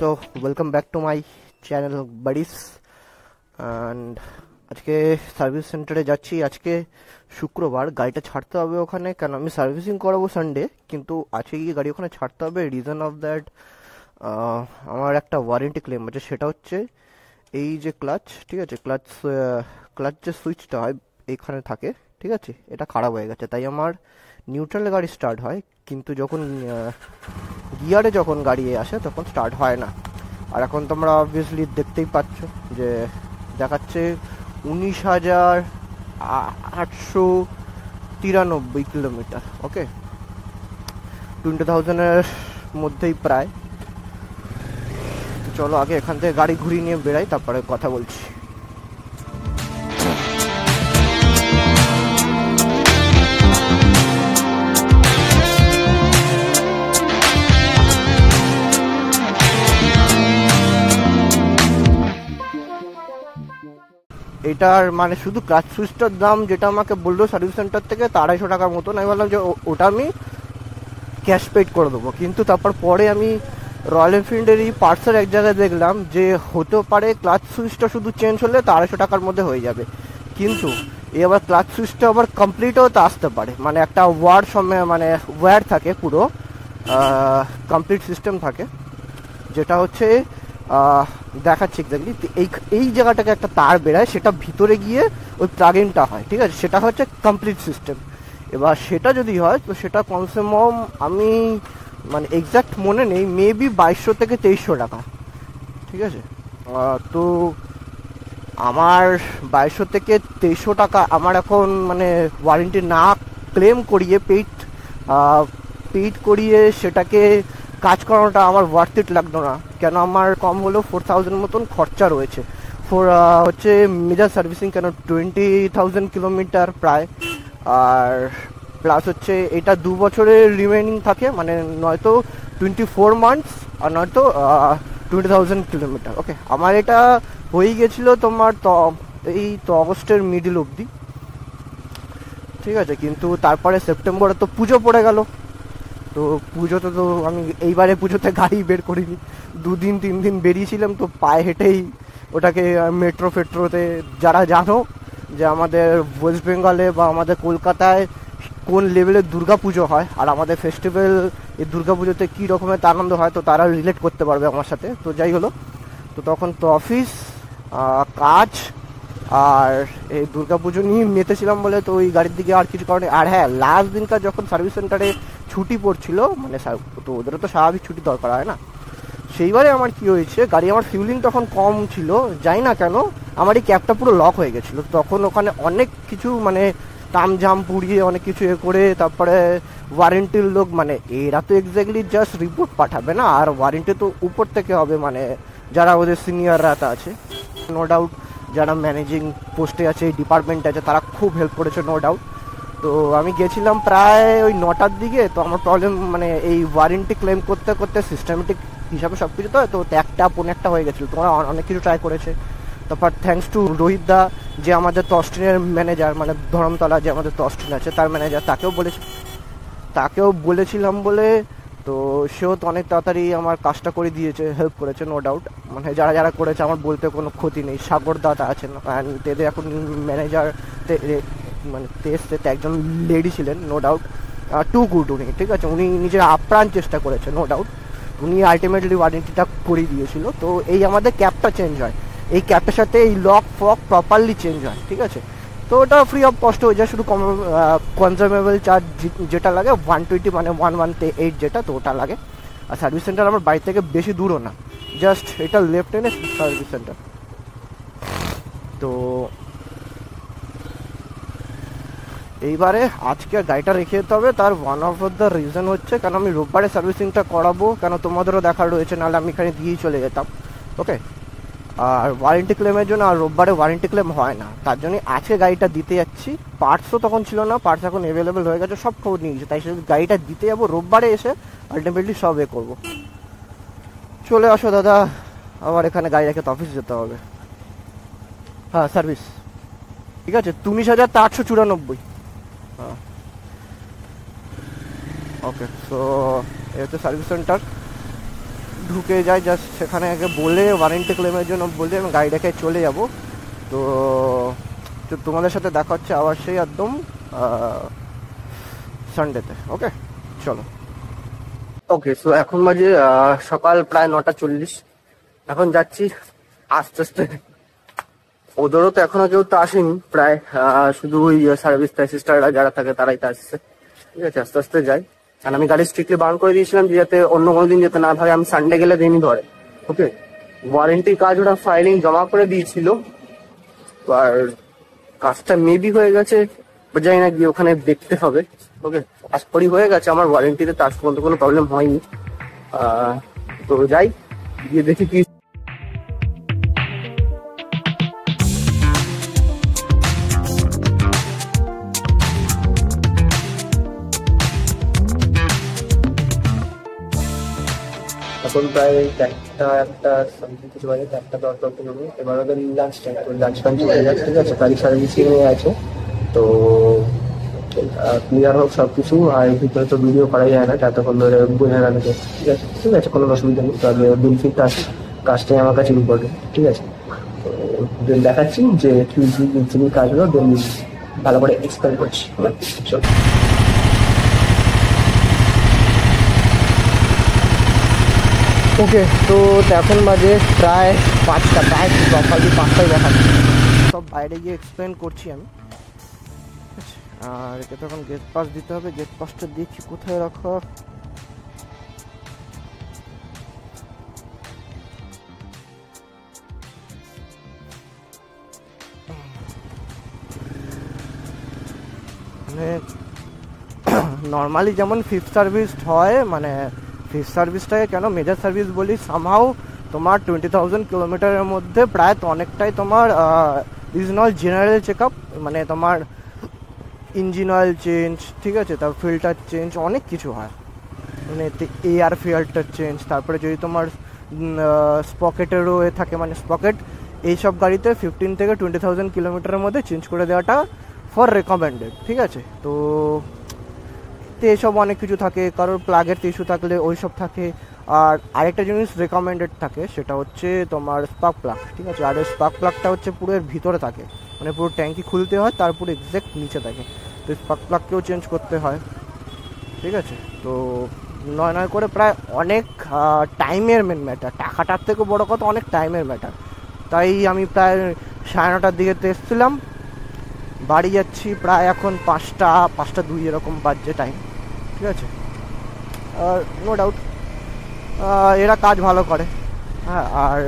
So welcome back to my channel buddies. And আজকে service সেন্টারে যাচ্ছি। আজকে শুক্রবার, গাড়িটা ছাড়তে হবে ওখানে, কেন আমি সার্ভিসিং করাবো সানডে, কিন্তু আজকে গিয়ে গাড়ি ওখানে ছাড়তে হবে। রিজন অফ দ্যাট, আমার একটা ওয়ারেন্টি ক্লেম আছে। সেটা হচ্ছে এই যে ক্লাচ, ঠিক আছে, ক্লাচ যে সুইচটা হয় এইখানে থাকে, ঠিক আছে, এটা খারাপ হয়ে গেছে। তাই আমার নিউট্রালে গাড়ি স্টার্ট হয়, কিন্তু যখন গিয়ারে যখন গাড়ি আসে তখন স্টার্ট হয় না। আর এখন তোমরা অবভিয়াসলি দেখতেই পাচ্ছ যে দেখাচ্ছে 19,893 কিলোমিটার। ওকে, 20,000-এর মধ্যেই প্রায়। চলো আগে এখান থেকে গাড়ি ঘুরিয়ে নিয়ে বেরাই, তারপরে কথা বলছি। এটার মানে শুধু ক্লাচ সুইচটার দাম যেটা আমাকে বললো সার্ভিস সেন্টার থেকে, 250 টাকার মতন। আমি বললাম যে ওটা আমি ক্যাশ পেড করে দেবো, কিন্তু তারপর পরে আমি রয়্যাল এনফিল্ডের এই পার্টসের এক জায়গায় দেখলাম যে হতে পারে ক্লাচ সুইচটা শুধু চেঞ্জ হলে 250 টাকার মধ্যে হয়ে যাবে, কিন্তু এই আবার ক্লাচ সুইচটা আবার কমপ্লিটও তো আসতে পারে। মানে একটা ওয়্যার থাকে, পুরো কমপ্লিট সিস্টেম থাকে, যেটা হচ্ছে দেখাচ্ছি এক্স্যাক্টলি। এই জায়গাটাকে একটা তার বেরায়, সেটা ভিতরে গিয়ে ওই প্লাগ ইনটা হয়, ঠিক আছে, সেটা হচ্ছে কমপ্লিট সিস্টেম। এবার সেটা যদি হয় তো সেটা কমসে কম আমি মানে এক্স্যাক্ট মনে নেই, মেবি 2200 থেকে 2300 টাকা, ঠিক আছে। তো আমার 2200 থেকে 2300 টাকা আমার এখন মানে ওয়ারেন্টি না ক্লেম করিয়ে পেইড করিয়ে সেটাকে কাজ করানোটা আমার ওয়ার্থ ইট লাগতো না। কেন আমার কম হলেও 4000 মতন খরচা রয়েছে হচ্ছে মেজর সার্ভিসিং, কেন 20,000 কিলোমিটার প্রায়। আর প্লাস হচ্ছে এটা 2 বছরের রিমেনিং থাকে, মানে নয়তো 24 মান্থস আর নয়তো 20,000 কিলোমিটার। ওকে, আমার এটা হয়ে গেছিলো তোমার এই তো অগস্টের মিডিল অবধি, ঠিক আছে। কিন্তু তারপরে সেপ্টেম্বরে তো পুজো পড়ে গেল, তো পুজোতে তো আমি এইবারে পুজোতে গাড়ি বের করিনি, 2-3 দিন বেরিয়েছিলাম, তো পায়ে হেঁটেই ওটাকে মেট্রোতে। যারা জানো যে আমাদের ওয়েস্ট বেঙ্গলে বা আমাদের কলকাতায় কোন লেভেলের দুর্গা পুজো হয় আর আমাদের ফেস্টিভ্যাল, এই দুর্গা পুজোতে কী রকমের আনন্দ হয়, তো তারা রিলেট করতে পারবে আমার সাথে। তো যাই হলো, তো তখন তো অফিস, কাজ আর এই দুর্গা পুজো নিয়ে মেতেছিলাম বলে তো ওই গাড়ির দিকে আর কিছু কারণে। আর হ্যাঁ, লাস্ট দিনকার যখন সার্ভিস সেন্টারে ছুটি পড়ছিল, মানে তো ওদেরও তো স্বাভাবিক ছুটি দরকার হয় না, সেইবারে আমার কি হয়েছে, গাড়ি আমার ফিউলিং তখন কম ছিল, যাই না কেন আমার এই ক্যাবটা পুরো লক হয়ে গেছিলো। তখন ওখানে অনেক কিছু মানে তামঝাম পুড়িয়ে অনেক কিছু করে তারপরে ওয়ারেন্টির লোক, মানে এরা তো এক্স্যাক্টলি জাস্ট রিপোর্ট পাঠাবে না, আর ওয়ারেন্টি তো উপর থেকে হবে, মানে যারা ওদের সিনিয়ররা আছে, নো ডাউট যারা ম্যানেজিং পোস্টে আছে, ডিপার্টমেন্টে আছে, তারা খুব হেল্প করেছে, নো ডাউট। তো আমি গেছিলাম প্রায় ওই 9টার দিকে। তো আমার প্রবলেম মানে এই ওয়ারেন্টি ক্লেম করতে করতে সিস্টেমেটিক হিসাবে সব কিছু তো 1টা হয়ে গেছিলো। তোমরা অনেক কিছু ট্রাই করেছে। তারপর থ্যাঙ্কস টু রোহিত দা, যে আমাদের তস্টিনের ম্যানেজার, মানে ধরমতলা যে আমাদের তস্টিন আছে তার ম্যানেজার, তাকেও বলেছিলাম বলে, তো সেও তো অনেক তাড়াতাড়ি আমার কাজটা করে দিয়েছে, হেল্প করেছে, নো ডাউট। মানে যারা করেছে আমার বলতে কোনো ক্ষতি নেই। সাগর দাদা আছেন, অ্যান্ড তেদের এখন ম্যানেজার মানে তেজতে একজন লেডি ছিলেন, নো ডাউট, টু গুড উনি, ঠিক আছে, উনি নিজের আপ্রাণ চেষ্টা করেছে, নো ডাউট। উনি আলটিমেটলি ওয়ারেন্টিটা করে দিয়েছিল। তো এই আমাদের ক্যাবটা চেঞ্জ হয়, এই ক্যাবটার সাথে এই লক ফক প্রপারলি চেঞ্জ হয়, ঠিক আছে। তো ওটা ফ্রি অফ কস্ট হয়ে যায়, শুধু কনজামেবল চার্জ যেটা লাগে 120 মানে 118 যেটা, তো ওটা লাগে। আর সার্ভিস সেন্টার আমার বাড়ি থেকে বেশি দূরও না, জাস্ট এটা লেফট এনে সার্ভিস সেন্টার। তো এইবারে আজকে গাড়িটা রেখে যেতে হবে। তার ওয়ান অফ দ্য রিজন হচ্ছে কেন আমি রোববারে সার্ভিসিংটা করাবো, কেন তোমাদেরও দেখার রয়েছে, নাহলে আমি এখানে দিয়েই চলে যেতাম। ওকে, আর ওয়ারেন্টি ক্লেমের জন্য, আর রোববারে ওয়ারেন্টি ক্লেম হয় না, তার জন্যই আজকে গাড়িটা দিতে যাচ্ছি। পার্টসও তখন ছিল না, পার্টস এখন অ্যাভেলেবেল হয়ে গেছে, সব খবর নিয়ে গেছে, তাই শুধু গাড়িটা দিতে যাবো, রোববারে এসে আলটিমেটলি সব করবো। চলে আসো দাদা, আবার এখানে গাড়ি রেখে তো অফিস যেতে হবে। হ্যাঁ, সার্ভিস ঠিক আছে, 19,894। হ্যাঁ, ওকে। সো এই হচ্ছে সার্ভিস সেন্টার। ঢুকে যাই, জাস্ট সেখানে আগে বলে ওয়ারেন্টি ক্লেমের জন্য বলে আমি গাড়িটাকে চলে যাব। তো তোমাদের সাথে দেখা হচ্ছে আবার সেই একদম সানডেতে। ওকে, চলো। ওকে, সো এখন বাজে সকাল প্রায় 9:40। এখন যাচ্ছি আস্তে আস্তে। ওদেরও তো এখনো কেউ তো আসেনি, প্রায় শুধু ওই সার্ভিস অ্যাসিস্ট্যান্টরা যারা থাকে তারাই তো আসছে। ঠিক আছে, আস্তে আস্তে যাই। কারণ আমি গাড়ি স্ট্রিক্টলি বারণ করে দিয়েছিলাম যে যাতে অন্য কোনো দিন যেতে না ভাবে, আমি সানডে গেলে দিনই ধরে। ওকে, ওয়ারেন্টির কাজ ওরা ফাইলিং জমা করে দিয়েছিল, আর কাজটা মেবি হয়ে গেছে, জানি না, গিয়ে ওখানে দেখতে হবে। ওকে, আজ করি হয়ে গেছে আমার ওয়ারেন্টিতে, তার পর্যন্ত কোনো প্রবলেম হয়নি। তো যাই, গিয়ে দেখি কি। এখন প্রায় 1:00 সামথিং কিছু বাজে, 1:10 এবার ওদের লাঞ্চ টাইম, তো লাঞ্চ টাইম চলে যাচ্ছে। ঠিক আছে, গাড়ি সার্ভিসিং নিয়ে আছে, তো ক্লিয়ার হোক সব কিছু। আর এর ভিতরে তো ভিডিও করা যায় না যতক্ষণ ধরে বোঝা না থাকে। ঠিক আছে, ঠিক আছে, কোনো অসুবিধা নেই। তবে বেনিফিটটা আছে, কাজটাই আমার কাছে ইম্পর্টেন্ট। ঠিক আছে, তো দেখাচ্ছি যে কি কাজগুলো দেন ভালো করে এক্সপ্লেন করছি। চল। ওকে, তো এখন বাজে প্রায় 5টা, প্রায় সকালে 5টায় দেখাচ্ছি। সব বাইরে গিয়ে এক্সপ্লেন করছি আমি। আর একে তখন গেট পাস দিতে হবে। গেট পাসটা দেখি কোথায় রাখা। মানে নর্মালি যেমন ফিফথ সার্ভিস হয়, মানে ফিফথ সার্ভিসটাকে কেন মেজর সার্ভিস বলি, সামহাউ তোমার 20,000 কিলোমিটারের মধ্যে প্রায় তো অনেকটাই তোমার রিজনাল জেনারেল চেক আপ, মানে তোমার ইঞ্জিন অয়েল চেঞ্জ, ঠিক আছে, তারপর ফিল্টার চেঞ্জ, অনেক কিছু হয়। মানে এয়ার ফিল্টার চেঞ্জ, তারপরে যদি তোমার স্পকেটেরও থাকে, মানে স্পকেট এইসব গাড়িতে 15 থেকে 20,000 কিলোমিটারের মধ্যে চেঞ্জ করে দেওয়াটা ফর রেকমেন্ডেড। ঠিক আছে, তো এসব অনেক কিছু থাকে, কারোর প্লাগের ইস্যু থাকলে ওই সব থাকে। আর আরেকটা জিনিস রেকমেন্ডেড থাকে, সেটা হচ্ছে তোমার স্পার্ক প্লাগ। ঠিক আছে, আর এই স্পার্ক প্লাগটা হচ্ছে পুরো এর ভিতরে থাকে, মানে পুরো ট্যাঙ্কি খুলতে হয়, তার পুরো এক্স্যাক্ট নিচে থাকে। তো স্পার্ক প্লাগকেও চেঞ্জ করতে হয়। ঠিক আছে, তো নয় করে প্রায় অনেক টাইমের মেন ম্যাটার, টাকাটার থেকে বড় কথা অনেক টাইমের ম্যাটার। তাই আমি প্রায় 9:30টার দিকে এসেছিলাম, বাড়ি যাচ্ছি প্রায় এখন 5:02 এরকম বাজছে টাইম। ঠিক আছে, নো ডাউট এরা কাজ ভালো করে। হ্যাঁ, আর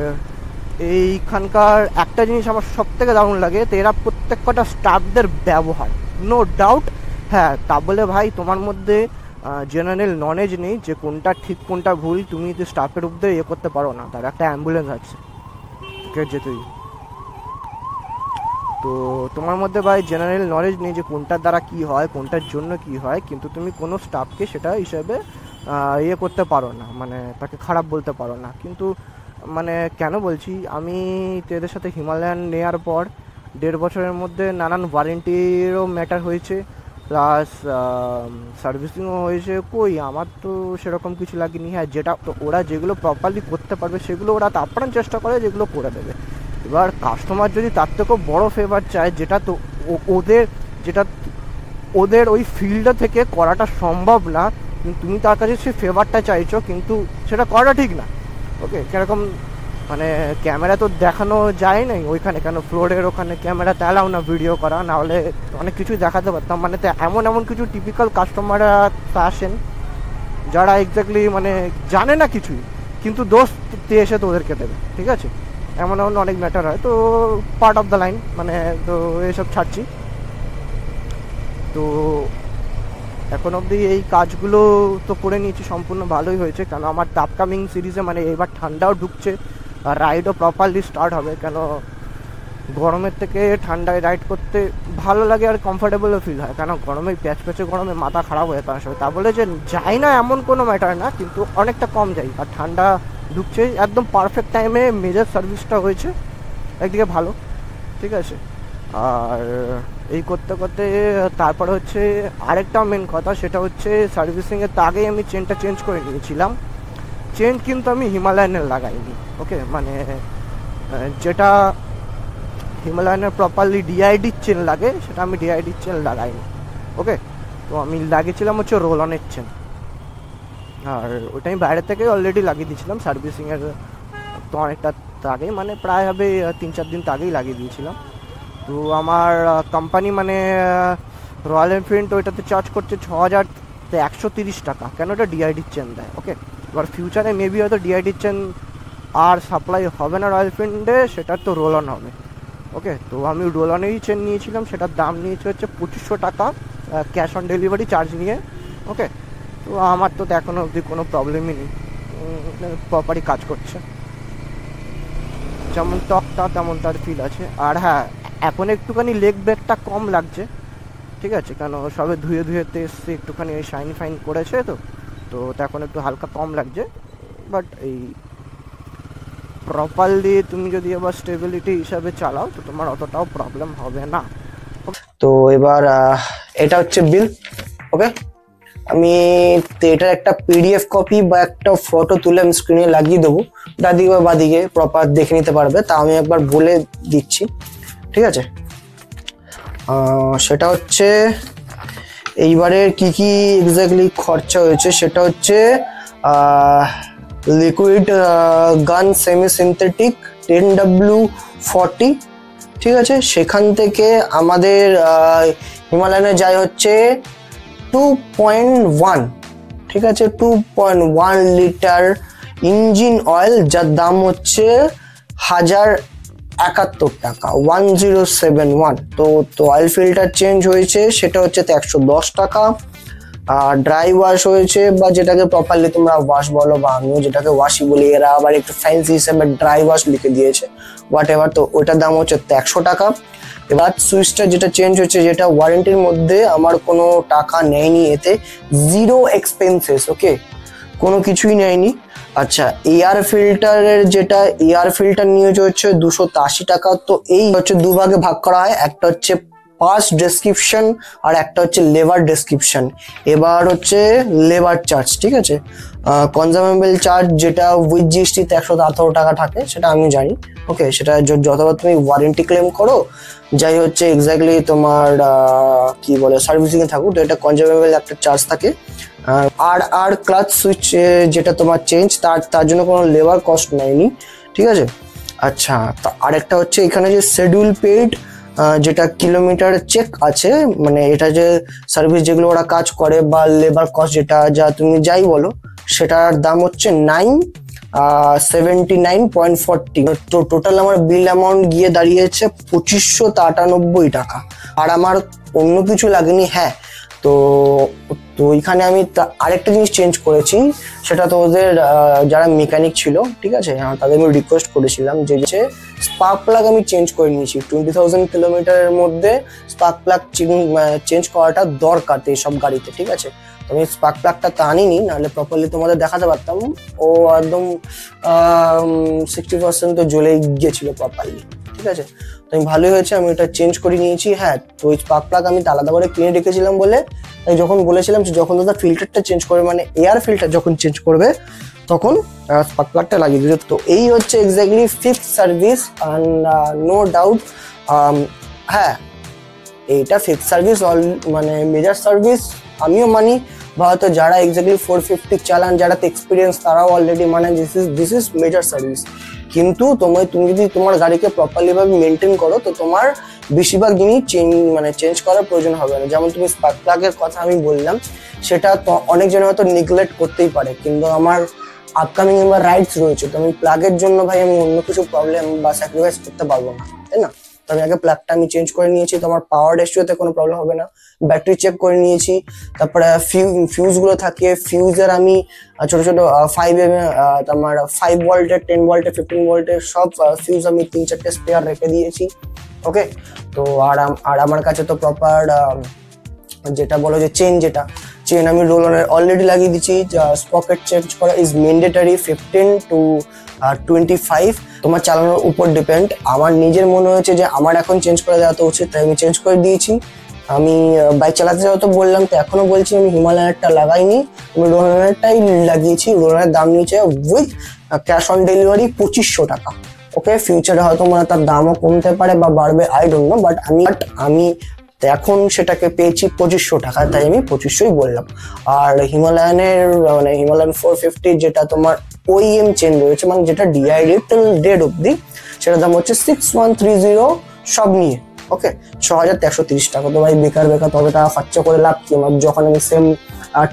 এইখানকার একটা জিনিস আমার সব থেকে দারুণ লাগে, তো এরা প্রত্যেক কটা স্টাফদের ব্যবহার, নো ডাউট। হ্যাঁ, তা বলে ভাই তোমার মধ্যে জেনারেল নলেজ নেই যে কোনটা ঠিক কোনটা ভুল, তুমি যদি স্টাফের উপরে ইয়ে করতে পারো না। তার একটা অ্যাম্বুলেন্স আছে যেতেই, তো তোমার মধ্যে ভাই জেনারেল নলেজ নেই যে কোনটার দ্বারা কি হয়, কোনটার জন্য কি হয়, কিন্তু তুমি কোনো স্টাফকে সেটা হিসেবে ইয়ে করতে পারো না, মানে তাকে খারাপ বলতে পারো না। কিন্তু মানে কেন বলছি, আমি এদের সাথে হিমালয়ান নেওয়ার পর 1.5 বছরের মধ্যে নানান ওয়ারেন্টিরও ম্যাটার হয়েছে, প্লাস সার্ভিসিংও হয়েছে। কই আমার তো সেরকম কিছু লাগেনি। হ্যাঁ, যেটা ওরা যেগুলো প্রপারলি করতে পারবে সেগুলো ওরা আপ্রাণ চেষ্টা করে যেগুলো করে দেবে। এবার কাস্টমার যদি তার থেকেও বড় ফেভার চায়, যেটা তো ওদের ওই ফিল্ডটা থেকে করাটা সম্ভব না, তুমি তার কাছে সেই ফেভারটা চাইছো, কিন্তু সেটা করাটা ঠিক না। ওকে, কিরকম মানে ক্যামেরা তো দেখানো যায় নাই ওইখানে, কেন ফ্লোরের ওখানে ক্যামেরাতে অ্যালাউ না ভিডিও করা, না হলে অনেক কিছুই দেখাতে পারতাম। মানে তো এমন কিছু টিপিক্যাল কাস্টমাররা আসেন যারা এক্স্যাক্টলি মানে জানে না কিছুই, কিন্তু দোষ এসে তো ওদেরকে দেবে। ঠিক আছে, এমন অনেক ম্যাটার হয়, তো পার্ট অফ দ্য লাইন, মানে তো এসব ছাড়ছি। তো এখন অবধি এই কাজগুলো তো করে নিয়েছি, সম্পূর্ণ ভালোই হয়েছে। কেন আমার আপকামিং সিরিজে মানে এবার ঠান্ডাও ঢুকছে, আর রাইডও প্রপারলি স্টার্ট হবে। কেন গরমের থেকে ঠান্ডায় রাইড করতে ভালো লাগে আর কমফোর্টেবলও ফিল হয়। কেন গরমে প্যাচে গরমে মাথা খারাপ হয়ে পারে আসবে, তা বলে যে যাই না এমন কোনো ম্যাটার না, কিন্তু অনেকটা কম যাই। আর ঠান্ডা ঢুকছে, একদম পারফেক্ট টাইমে মেজর সার্ভিসটা হয়েছে, একদিকে ভালো। ঠিক আছে, আর এই করতে করতে তারপর হচ্ছে আরেকটা মেন কথা, সেটা হচ্ছে সার্ভিসিংয়ের আগেই আমি চেনটা চেঞ্জ করে নিয়েছিলাম। চেন কিন্তু আমি হিমালয়ানের লাগাইনি, ওকে, মানে যেটা হিমালয়ানের প্রপারলি ডিআইডির চেন লাগে সেটা আমি ডিআইডির চেন লাগাইনি, ওকে। তো আমি লাগিয়েছিলাম হচ্ছে রোল অনের চেন, আর ওটা আমি বাইরে থেকে অলরেডি লাগিয়ে দিয়েছিলাম সার্ভিসিংয়ের তো অনেকটা আগেই, মানে প্রায় হবে 3-4 দিন আগেই লাগিয়ে দিয়েছিলাম। তো আমার কোম্পানি মানে রয়্যাল এনফিল্ড ওইটাতে চার্জ করছে 6130 টাকা, কেন ওটা ডিআইডির চেন দেয়, ওকে। এবার ফিউচারে মেবি হয়তো ডিআইডির চেন আর সাপ্লাই হবে না রয়্যাল এনফিল্ডে, সেটার তো রোল অন হবে, ওকে। তো আমি রোল অনেরই চেন নিয়েছিলাম, সেটার দাম নিয়েছে হচ্ছে 2500 টাকা ক্যাশ অন ডেলিভারি চার্জ নিয়ে, ওকে। তো আমার তো এখনও অবধি কোনো প্রবলেমই নেই, প্রপারই কাজ করছে, যেমন টকটা তেমন তার ফিল আছে। আর হ্যাঁ, এখন একটুখানি লেগ ব্রেকটা কম লাগছে, ঠিক আছে, কেন সবে ধুয়েতে এসছে, একটুখানি শাইন ফাইন করেছে, তো তো এখন একটু হালকা কম লাগছে। বাট এই প্রপারলি তুমি যদি আবার স্টেবিলিটি হিসাবে চালাও তো তোমার অতটাও প্রবলেম হবে না। তো এবার এটা হচ্ছে বিল, ওকে। আমি এটার একটা পিডিএফ কপি বা একটা ফটো তুলে আমি স্ক্রিনে লাগিয়ে দেবো, ডাদিকে বা বাদিকে প্রপার দেখে নিতে পারবে। তা আমি একবার বলে দিচ্ছি, ঠিক আছে। সেটা হচ্ছে এইবারের কি কি এক্স্যাক্টলি খরচা হয়েছে, সেটা হচ্ছে লিকুইড গান সেমি সিনথেটিক 10W40, ঠিক আছে। সেখান থেকে আমাদের হিমালয়ানে যায় হচ্ছে 2.1, ঠিক আছে, 2.1 লিটার ইঞ্জিন অয়েল, যার দাম হচ্ছে 1071 টাকা, 1071। তো অয়েল ফিল্টার চেঞ্জ হয়েছে, সেটা হচ্ছে 110 টাকা। আর ড্রাই ওয়াশ হয়েছে, বা যেটাকে প্রপারলি তোমরা ওয়াশ বলো, বা আমিও যেটাকে ওয়াশই বলি, এরা আবার একটু ফ্যান্সি হিসেবে ড্রাই ওয়াশ লিখে দিয়েছে, হোয়াট এভার। তো ওটার দাম হচ্ছে 100 টাকা। এবার সুইচটা যেটা চেঞ্জ হচ্ছে, যেটা ওয়ারেন্টির মধ্যে আমার কোনো টাকা নেয়নি, এতে জিরো এক্সপেন্সেস, ওকে, কোনো কিছুই নেয়নি। আচ্ছা, এয়ার ফিল্টারের যেটা এয়ার ফিল্টার নিয়েছে হচ্ছে 280 টাকা। তো এই হচ্ছে দুভাগে ভাগ করা হয়, একটা হচ্ছে পাস ডেসক্রিপশন আর একটা হচ্ছে লেবার ডেসক্রিপশন। এবার হচ্ছে লেবার চার্জ, ঠিক আছে। কনজামেবল চার্জ যেটা উইথ জিএসটি 118 টাকা থাকে, সেটা আমি জানি, ওকে। সেটা যতবার তুমি ওয়ারেন্টি ক্লেম করো, যাই হচ্ছে এক্স্যাক্টলি তোমার কি বলে সার্ভিসিং এ থাকুক, তো এটা কনজামেবল একটা চার্জ থাকে। আর ক্লাচ সুইচ যেটা তোমার চেঞ্জ, তার জন্য কোনো লেবার কস্ট নেয়নি, ঠিক আছে। আচ্ছা, আরেকটা হচ্ছে এখানে যে শিডিউল পেইড, যেটা কিলোমিটার চেক আছে, মানে এটা যে সার্ভিস যেগুলো ওরা কাজ করে, বা লেবার কস্ট যেটা যা তুমি যাই বলো, সেটার দাম হচ্ছে 79.40। তো টোটাল আমার বিল অ্যামাউন্ট গিয়ে দাঁড়িয়েছে 2598 টাকা। আর আমার অন্য কিছু লাগেনি। হ্যাঁ, তো এখানে আমি আরেকটা জিনিস চেঞ্জ করেছি, সেটা তো ওদের যারা মেকানিক ছিল, ঠিক আছে, তাদের আমি রিকোয়েস্ট করেছিলাম যে স্পার্ক প্লাগ আমি চেঞ্জ করে নিয়েছি। 20,000 কিলোমিটারের মধ্যে স্পার্ক প্লাগ চেঞ্জ করাটা দরকার এইসব গাড়িতে, ঠিক আছে। তো আমি স্পার্ক প্লাগটা তা আনিনি, নাহলে প্রপারলি তোমাদের দেখাতে পারতাম। ও একদম 60% তো জ্বলে গিয়েছিল প্রপারলি, ঠিক আছে। তো আমি ভালোই হয়েছে আমি এটা চেঞ্জ করে নিয়েছি। হ্যাঁ, তো ওই স্পার্ক প্লাগ আমি আলাদা করে কিনে রেখেছিলাম বলে যখন বলেছিলাম যে যখন দাদা ফিল্টারটা চেঞ্জ করবে, মানে এয়ার ফিল্টার যখন চেঞ্জ করবে, তখন স্পার্ক প্লাগটা লাগিয়ে দিল। তো এই হচ্ছে exactly fixed service, no doubt. হ্যাঁ, এইটা ফিক্সড সার্ভিস, মানে মেজর সার্ভিস আমিও মানি, বা হয়তো যারা এক্স্যাক্টলি 450 চালান, যারা এক্সপিরিয়েন্স, তারাও অলরেডি মানে দিস ইজ মেজর সার্ভিস। কিন্তু তুমি যদি তোমার গাড়িকে প্রপারলি ভাবে মেনটেন করো, তো তোমার বেশিরভাগ জিনিস চেঞ্জ করার প্রয়োজন হবে না। যেমন তুমি স্পার্ক প্লাগের কথা আমি বললাম, সেটা তো অনেকজন হয়তো নেগলেক্ট করতেই পারে, কিন্তু আমার আপকামিং এবার রাইডস রয়েছে, তো আমি প্লাগের জন্য ভাই আমি অন্য কিছু প্রবলেম বা স্যাক্রিফাইস করতে পারবো না, তাই না। তো আমি আগে প্লাগটা আমি চেঞ্জ করে নিয়েছি, তো আমার পাওয়ার রেশিওতে কোনো প্রবলেম হবে না। ব্যাটারি চেক করে নিয়েছি, তারপরে ফিউজ গুলো থাকে, ফিউজের আমি ছোট ছোট 5 তোমার 5 ভোল্টের, 10 ভোল্টের, 15 ভোল্টের সব ফিউজ আমি 3-4টে স্পেয়ার রেখে দিয়েছি, ওকে। তো আর আমার কাছে তো প্রপার যেটা বলো যে চেন আমি রোল অলরেডি লাগিয়ে দিচ্ছি। স্পকেট চেঞ্জ করা ইজ ম্যান্ডেটরি 15 to 25, তোমার চালানোর উপর ডিপেন্ড। আমার নিজের মনে হয়েছে যে আমার এখন চেঞ্জ করে দেওয়া তো উচিত, তাই আমি চেঞ্জ করে দিয়েছি। আমি বাইক চালাতে যাও তো বললাম, তো এখনো বলছি আমি হিমালয়ানটা লাগাইনি, আমি রোলারটাই লাগিয়েছি। রোলারের দাম নিয়েছে উইথ ক্যাশ অন ডেলিভারি 2500 টাকা। ওকে, ফিউচারে হয়তো মানে তার দামও কমতে পারে বা বাড়বে, আই ডোন্ট নো, বাট আমি এখন সেটাকে পেয়েছি 2500 টাকা, তাই আমি 2500ই বললাম। আর হিমালয়ানের মানে হিমালয়ান 450 যেটা তোমার ওইএম চেন রয়েছে, মানে যেটা ডিআইডি টিল ডেট অব্দি, সেটার দাম হচ্ছে 6130 সব নিয়ে। ওকে, 6130 টাকা। তো ভাই বেকার তত টাকা খরচা করে লাভ কি আমার, যখন আমি সেম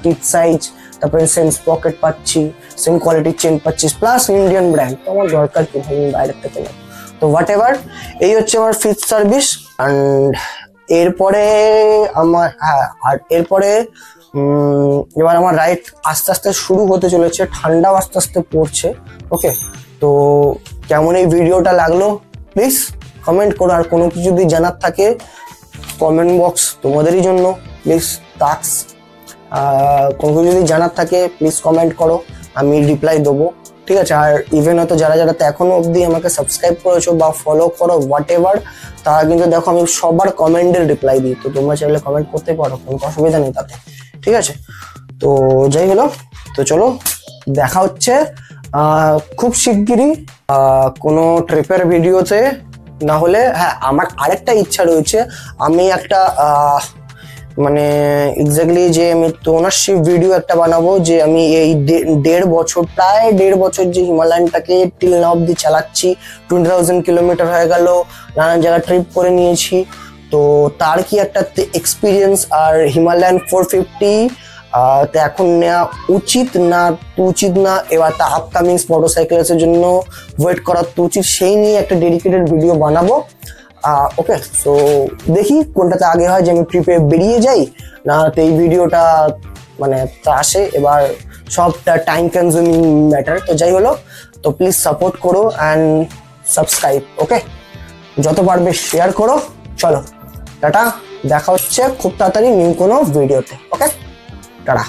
টিপ সাইজ, তারপরে সেম পকেট পাচ্ছি, সেম কোয়ালিটির চেন পাচ্ছি, প্লাস ইন্ডিয়ান ব্র্যান্ড, তো আমার দরকার কি ভাই বাইরের থেকে নেই। তো হোয়াট এভার, এই হচ্ছে আমার 5th সার্ভিস। অ্যান্ড এরপরে আমার আর এরপরে এবার আমার রাইড আস্তে আস্তে শুরু হতে চলেছে, ঠান্ডাও আস্তে আস্তে পড়ছে। ওকে, তো কেমন এই ভিডিওটা লাগলো প্লিজ কমেন্ট করো। আর কোনো কিছু যদি জানার থাকে, কমেন্ট বক্স তোমাদেরই জন্য, প্লিজ টাক্স। কোনো কিছু যদি জানার থাকে প্লিজ কমেন্ট করো, আমি রিপ্লাই দেবো, ঠিক আছে। আর ইভেন হয়তো যারা তো এখনো অবধি আমাকে সাবস্ক্রাইব করেছো বা ফলো করো হোয়াট এভার, তারা কিন্তু দেখো আমি সবার কমেন্টের রিপ্লাই দিই, তো তোমরা চাইলে কমেন্ট করতে পারো, কোনো অসুবিধা নেই তাতে, ঠিক আছে। তো যাই হলো, তো চলো দেখা হচ্ছে খুব শিগগিরই কোনো ট্রিপের ভিডিওতে। না হলে হ্যাঁ, আমার আরেকটা ইচ্ছা রয়েছে, আমি একটা মানে এক্স্যাক্টলি যে আমি ওনারশিপ ভিডিও একটা বানাবো, যে আমি এই প্রায় দেড় বছর যে হিমালয়ানটাকে টিল না অব্দি চালাচ্ছি, 20,000 কিলোমিটার হয়ে গেল, নানান জায়গায় ট্রিপ করে নিয়েছি, তো তার কি একটা এক্সপিরিয়েন্স। আর হিমালয়ান 450 তো এখন নেওয়া উচিত না, এবার তা আপকামিং মোটরসাইকেলের জন্য ওয়েট করা তো উচিত, সেই নিয়ে একটা ডেডিকেটেড ভিডিও বানাবো। ওকে, সো দেখি কোনটাতে আগে হয়, যে আমি ট্রিপে বেরিয়ে যাই না তো এই ভিডিওটা মানে আসে। এবার সবটা টাইম কনজিউমিং ম্যাটার। তো যাই হলো, তো প্লিজ সাপোর্ট করো অ্যান্ড সাবস্ক্রাইব। ওকে, যত পারবে শেয়ার করো। চলো টাটা, দেখা হচ্ছে খুব তাড়াতাড়ি নিউ কোনো ভিডিওতে। ওকে, টাটা।